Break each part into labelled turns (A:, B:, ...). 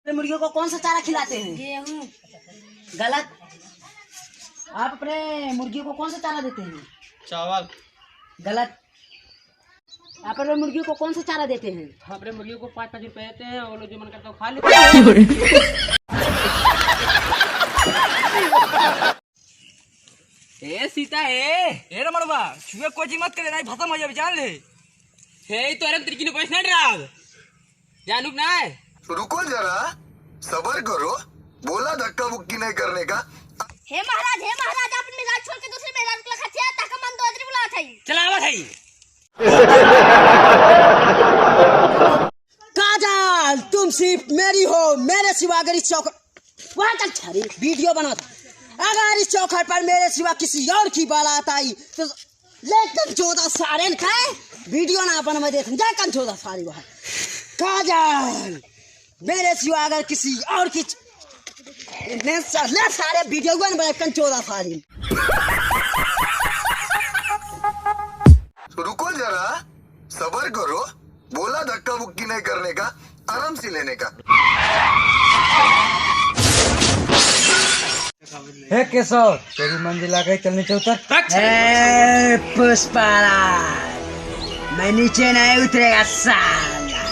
A: मुर्गियों को कौन सा चारा खिलाते हैं?
B: गेहूं।
A: गलत। आप अपने मुर्गियों को कौन सा चारा देते हैं?
C: चावल।
A: गलत। आप अपने मुर्गियों को कौन सा चारा देते हैं?
C: अपने मुर्गियों को 5-5 रुपए देते हैं और लोग जो मन करता है वो खा लेते हैं।
D: ए सीता ए रमणवा छुए कोचिंग मत करे, नहीं खत्म हो जाए जान ले। हे तो अरे तरीके ने पैसे नहीं डराव जानूक ना है।
E: रुको जरा, सबर करो, बोला धक्का मुक्की नहीं करने का।
B: हे महाराज अपने मेहराज छोड़ के दूसरे मेहराज को खतिया ताका मन दोदरी बुला थाई
D: चलावा थाई।
A: काजल, तुम सिर्फ मेरी हो, मेरे सिवा अगर इस चौखट वहाँ तक छड़ी वीडियो बना था। अगर इस चौखट पर मेरे सिवा किसी और की बारात आई तो लेकर 14 सारे खाए वीडियो ना बनवा देते जाकर 14 सारी वहाँ। काजल, मेरे सिवा अगर किसी और की ले सारे वीडियो बन 14 सारी।
E: रुको जरा, सबर करो, बोला धक्का मुक्की नहीं करने का, आराम से लेने का।
F: हे केशव, तेरी मंजिल आ गई, चल नीचे उतर।
A: पुष्पराज, मैं नीचे नहीं उतरेगा साला।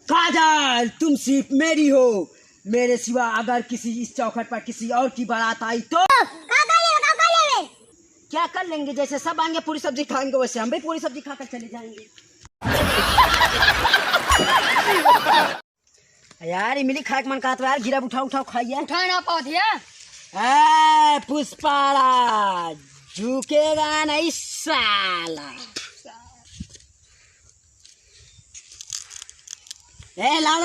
A: काजल, तुम सिर्फ मेरी हो, मेरे सिवा अगर किसी इस चौखट पर किसी और की बारात आई तो क्या कर लेंगे? जैसे सब आएंगे पूरी सब्जी खाएंगे वैसे हम भी पूरी सब्जी खाकर चले जाएंगे। यार इमली खाए मन का तो यार गिरा उठाओ खाइए।
B: उठाना पौधिया
A: पुष्पराज झुकेगा नहीं साला। ला